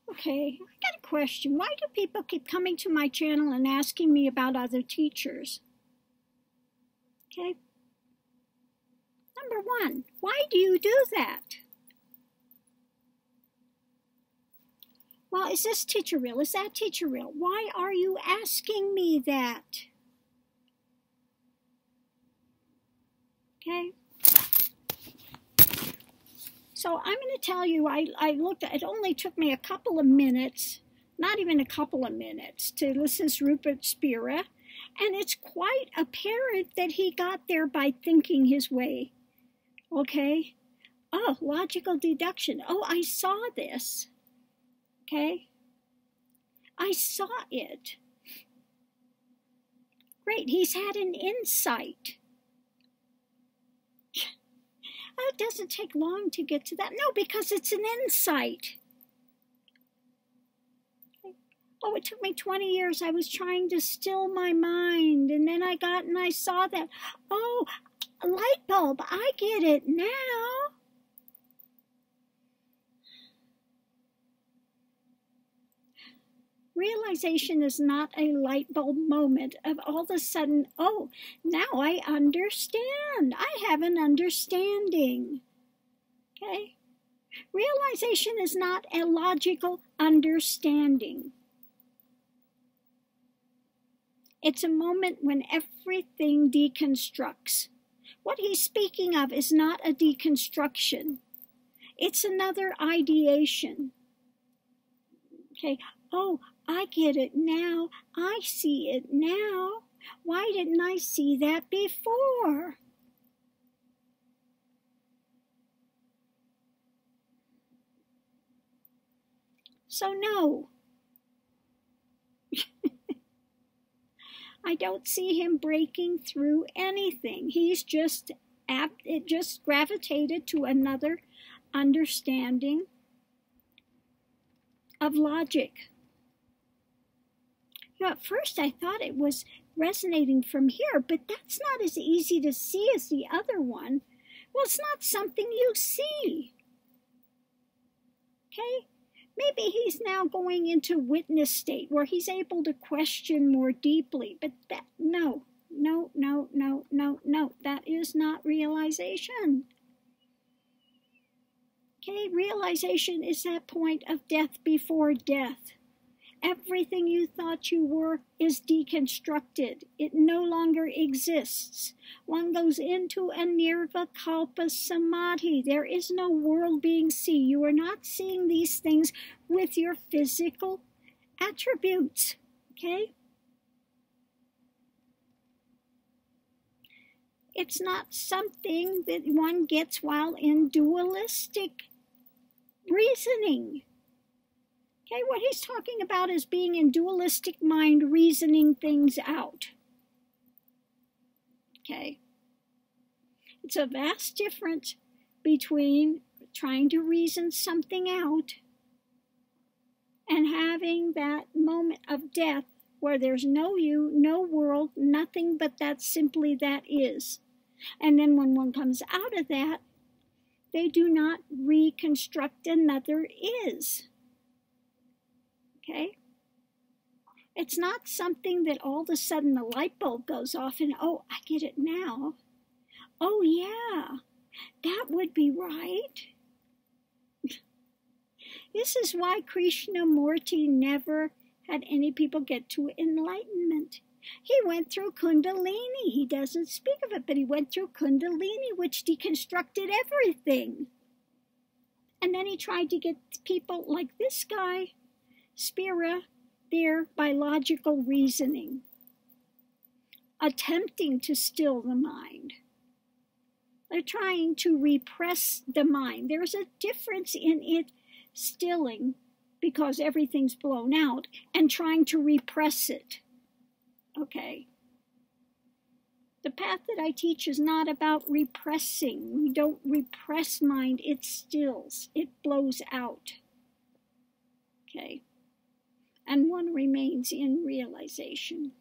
Okay, I got a question. Why do people keep coming to my channel and asking me about other teachers? Okay. Number one, why do you do that? Well, is this teacher real? Is that teacher real? Why are you asking me that? Okay. So I'm going to tell you, I looked, it only took me a couple of minutes, not even a couple of minutes, to listen to Rupert Spira, and it's quite apparent that he got there by thinking his way. Okay? Oh, logical deduction. Oh, I saw this. Okay? I saw it. Great, he's had an insight. Oh, it doesn't take long to get to that. No, because it's an insight. Oh, it took me 20 years. I was trying to still my mind, and then I saw that. Oh, a light bulb. I get it now. Realization is not a light bulb moment of all of a sudden, oh, now I understand. I have an understanding. Okay? Realization is not a logical understanding. It's a moment when everything deconstructs. What he's speaking of is not a deconstruction. It's another ideation. Okay, oh, I get it now. I see it now. Why didn't I see that before? So no. I don't see him breaking through anything. He's just gravitated to another understanding of logic. You know, at first I thought it was resonating from here, but that's not as easy to see as the other one. Well, it's not something you see. Okay? Maybe he's now going into witness state where he's able to question more deeply, but no. That is not realization. Okay, realization is that point of death before death. Everything you thought you were is deconstructed. It no longer exists. One goes into a nirvikalpa samadhi. There is no world being seen. You are not seeing these things with your physical attributes. Okay? It's not something that one gets while in dualistic reasoning. Okay, what he's talking about is being in dualistic mind, reasoning things out. Okay. It's a vast difference between trying to reason something out and having that moment of death where there's no you, no world, nothing but that simply that is. And then when one comes out of that, they do not reconstruct another is. Okay? It's not something that all of a sudden the light bulb goes off and, oh, I get it now. Oh, yeah, that would be right. This is why Krishnamurti never had any people get to enlightenment. He went through Kundalini. He doesn't speak of it, but he went through Kundalini, which deconstructed everything. And then he tried to get people like this guy, Spira, there by logical reasoning, attempting to still the mind. They're trying to repress the mind. There's a difference in it stilling because everything's blown out and trying to repress it. Okay. The path that I teach is not about repressing. We don't repress mind. It stills. It blows out. Okay. And one remains in realization.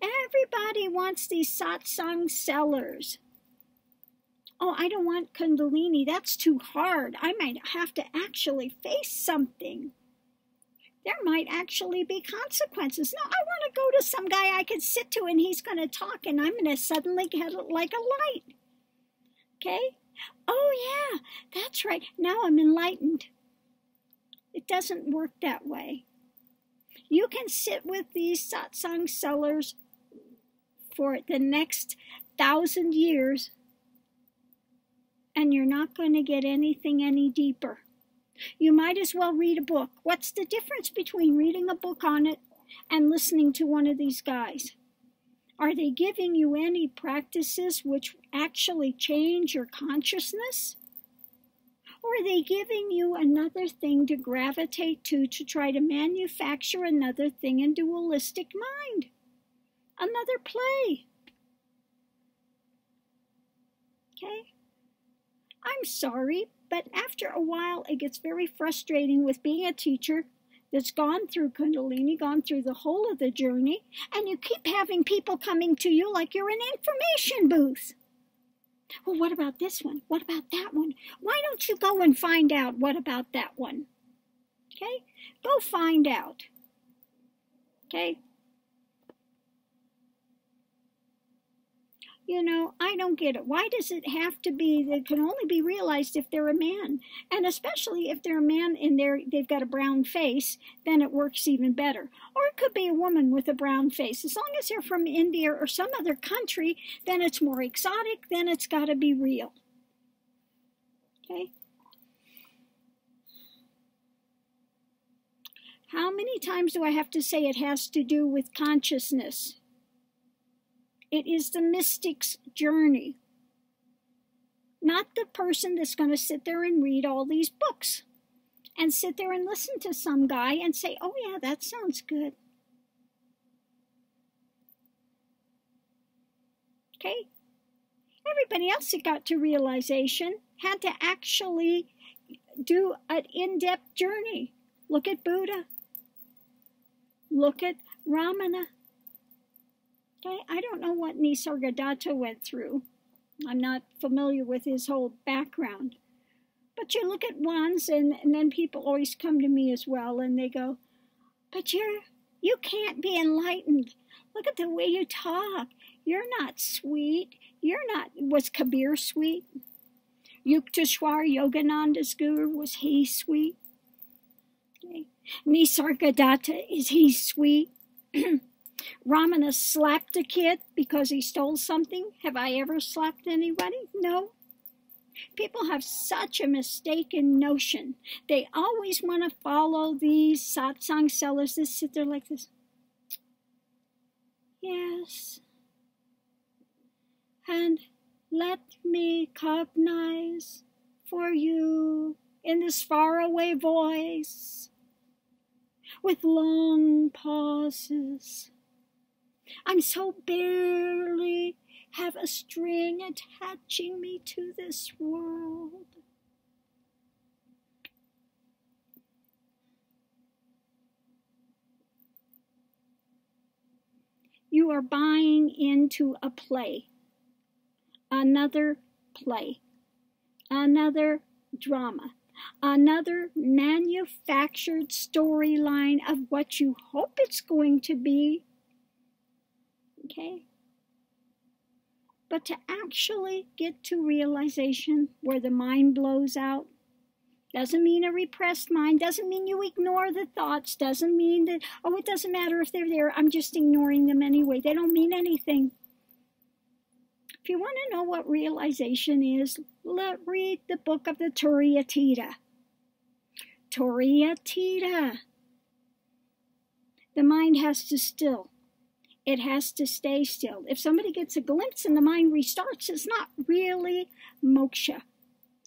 Everybody wants these satsang sellers. Oh, I don't want Kundalini. That's too hard. I might have to actually face something. there might actually be consequences. No, I want to go to some guy I could sit to and he's going to talk and I'm going to suddenly get like a light. Okay? Oh yeah, that's right. Now I'm enlightened. It doesn't work that way. You can sit with these satsang sellers for the next 1,000 years and you're not going to get anything any deeper. You might as well read a book. What's the difference between reading a book on it and listening to one of these guys? Are they giving you any practices which actually change your consciousness? Or are they giving you another thing to gravitate to try to manufacture another thing in dualistic mind? Another play. Okay? I'm sorry, but after a while it gets very frustrating with being a teacher that's gone through Kundalini, gone through the whole of the journey, and you keep having people coming to you like you're an information booth. Well, what about this one? What about that one? Why don't you go and find out what about that one? Okay? Go find out. Okay? You know, I don't get it. Why does it have to be that it can only be realized if they're a man? And especially if they're a man and they've got a brown face, then it works even better. Or it could be a woman with a brown face. As long as they're from India or some other country, then it's more exotic, then it's got to be real. Okay? How many times do I have to say it has to do with consciousness? It is the mystic's journey, not the person that's going to sit there and read all these books and sit there and listen to some guy and say, oh yeah, that sounds good. Okay? Everybody else that got to realization had to actually do an in-depth journey. Look at Buddha. Look at Ramana. Okay, I don't know what Nisargadatta went through. I'm not familiar with his whole background. But you look at ones, and then people always come to me as well, and they go, but you can't be enlightened. Look at the way you talk. You're not sweet. You're not. Was Kabir sweet? Yukteswar Yogananda's guru, was he sweet? Okay. Nisargadatta, is he sweet? Ramana slapped a kid because he stole something. Have I ever slapped anybody? No. People have such a mistaken notion. They always want to follow these satsang sellers that sit there like this. Yes. And let me cognize for you in this faraway voice with long pauses. I'm so barely have a string attaching me to this world. You are buying into a play, another play, another drama, another manufactured storyline of what you hope it's going to be. Okay? But to actually get to realization where the mind blows out, doesn't mean a repressed mind, doesn't mean you ignore the thoughts, doesn't mean that, oh, it doesn't matter if they're there, I'm just ignoring them anyway. They don't mean anything. If you want to know what realization is, read the book of the Turiyatita. Turiyatita. The mind has to still. It has to stay still. If somebody gets a glimpse and the mind restarts, it's not really moksha.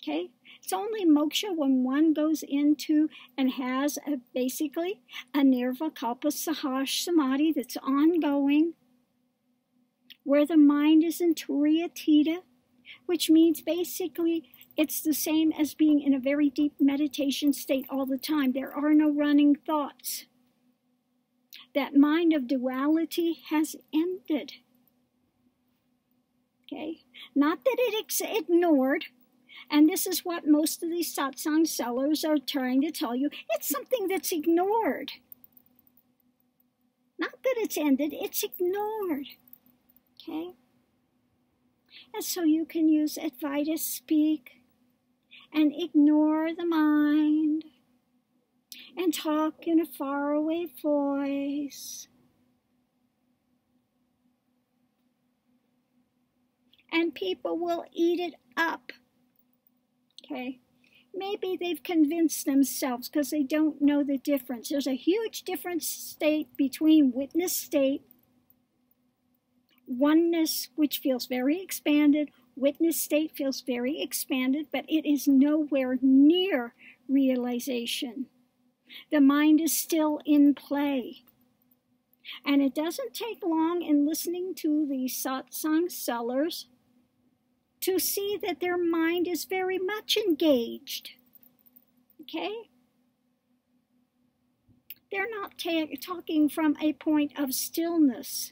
Okay? It's only moksha when one goes into and has basically a nirvikalpa sahaja samadhi that's ongoing, where the mind is in turiyatita, which means basically it's the same as being in a very deep meditation state all the time. There are no running thoughts. That mind of duality has ended. Okay? Not that it's ignored. And this is what most of these satsang sellers are trying to tell you. It's something that's ignored. Not that it's ended, it's ignored. Okay? And so you can use Advaita Speak and ignore the mind and talk in a faraway voice. And people will eat it up. Okay? Maybe they've convinced themselves because they don't know the difference. There's a huge difference state between witness state, oneness, which feels very expanded. Witness state feels very expanded, but it is nowhere near realization. The mind is still in play. And it doesn't take long in listening to the satsang sellers to see that their mind is very much engaged. Okay? They're not talking from a point of stillness,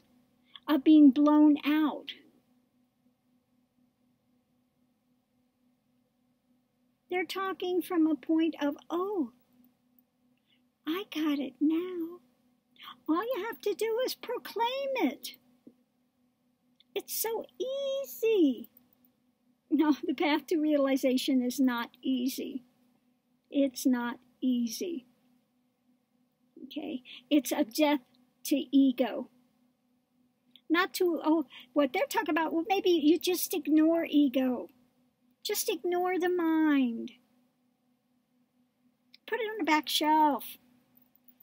of being blown out. They're talking from a point of, oh, I got it now. All you have to do is proclaim it. It's so easy. No, the path to realization is not easy. It's not easy. Okay? It's a death to ego. Not to, oh, what they're talking about, well, maybe you just ignore ego. Just ignore the mind. Put it on the back shelf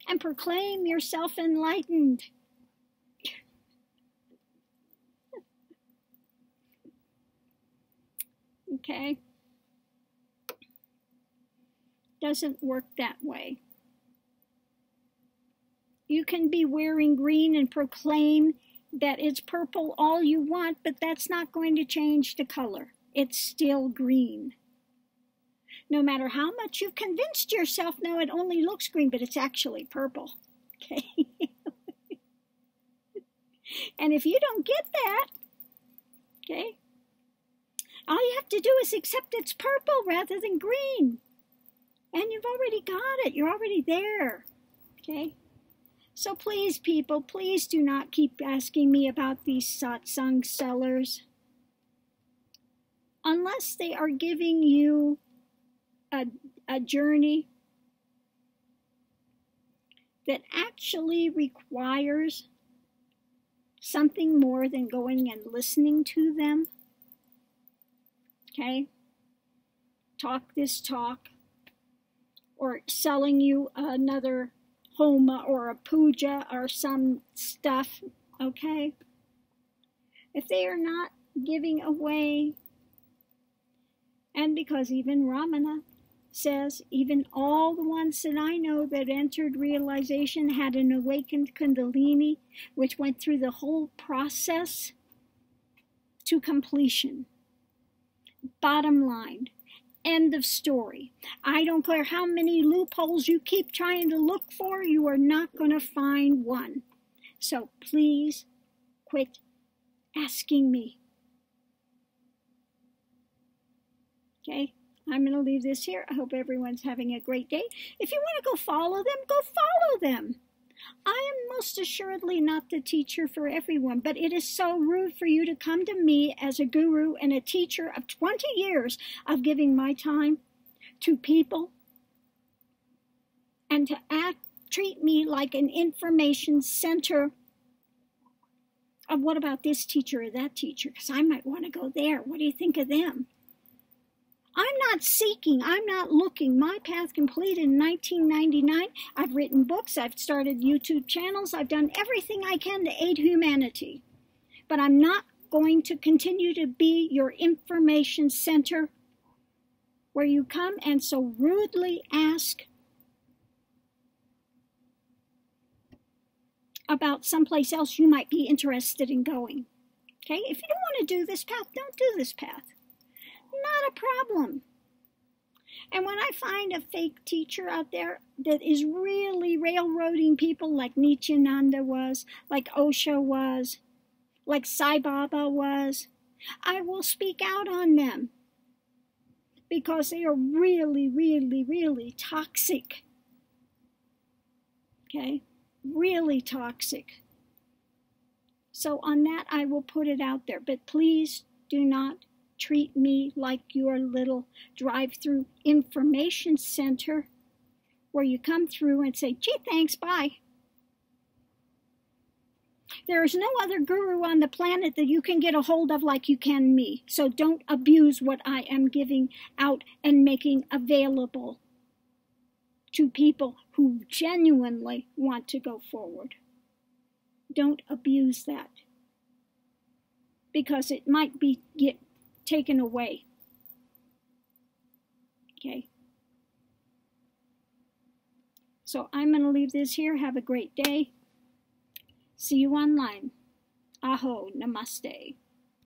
and proclaim yourself enlightened. Okay? Doesn't work that way. You can be wearing green and proclaim that it's purple all you want, but that's not going to change the color. It's still green. No matter how much you've convinced yourself, no, it only looks green, but it's actually purple. Okay? And if you don't get that, okay, all you have to do is accept it's purple rather than green. And you've already got it. You're already there. Okay? So please, people, please do not keep asking me about these satsang sellers. Unless they are giving you a journey that actually requires something more than going and listening to them. Okay? Talk this talk, or selling you another homa or a puja or some stuff, okay? If they are not giving away, and because even Ramana says, even all the ones that I know that entered realization had an awakened Kundalini, which went through the whole process to completion. Bottom line, end of story. I don't care how many loopholes you keep trying to look for, you are not going to find one. So please quit asking me. Okay, I'm going to leave this here. I hope everyone's having a great day. If you want to go follow them, go follow them. I am most assuredly not the teacher for everyone, but it is so rude for you to come to me as a guru and a teacher of 20 years of giving my time to people and to treat me like an information center of what about this teacher or that teacher, because I might want to go there. What do you think of them? I'm not seeking, I'm not looking. My path completed in 1999. I've written books, I've started YouTube channels, I've done everything I can to aid humanity. But I'm not going to continue to be your information center where you come and so rudely ask about someplace else you might be interested in going. Okay? If you don't want to do this path, don't do this path. Not a problem. And when I find a fake teacher out there that is really railroading people like Nityananda was, like Osho was, like Sai Baba was, I will speak out on them because they are really, really, really toxic. Okay? really toxic. So on that, I will put it out there. But please do not treat me like your little drive-through information center where you come through and say, gee, thanks, bye. There is no other guru on the planet that you can get a hold of like you can me. So don't abuse what I am giving out and making available to people who genuinely want to go forward. Don't abuse that, because it might get taken away. Okay. So I'm going to leave this here. Have a great day. See you online. Aho, namaste.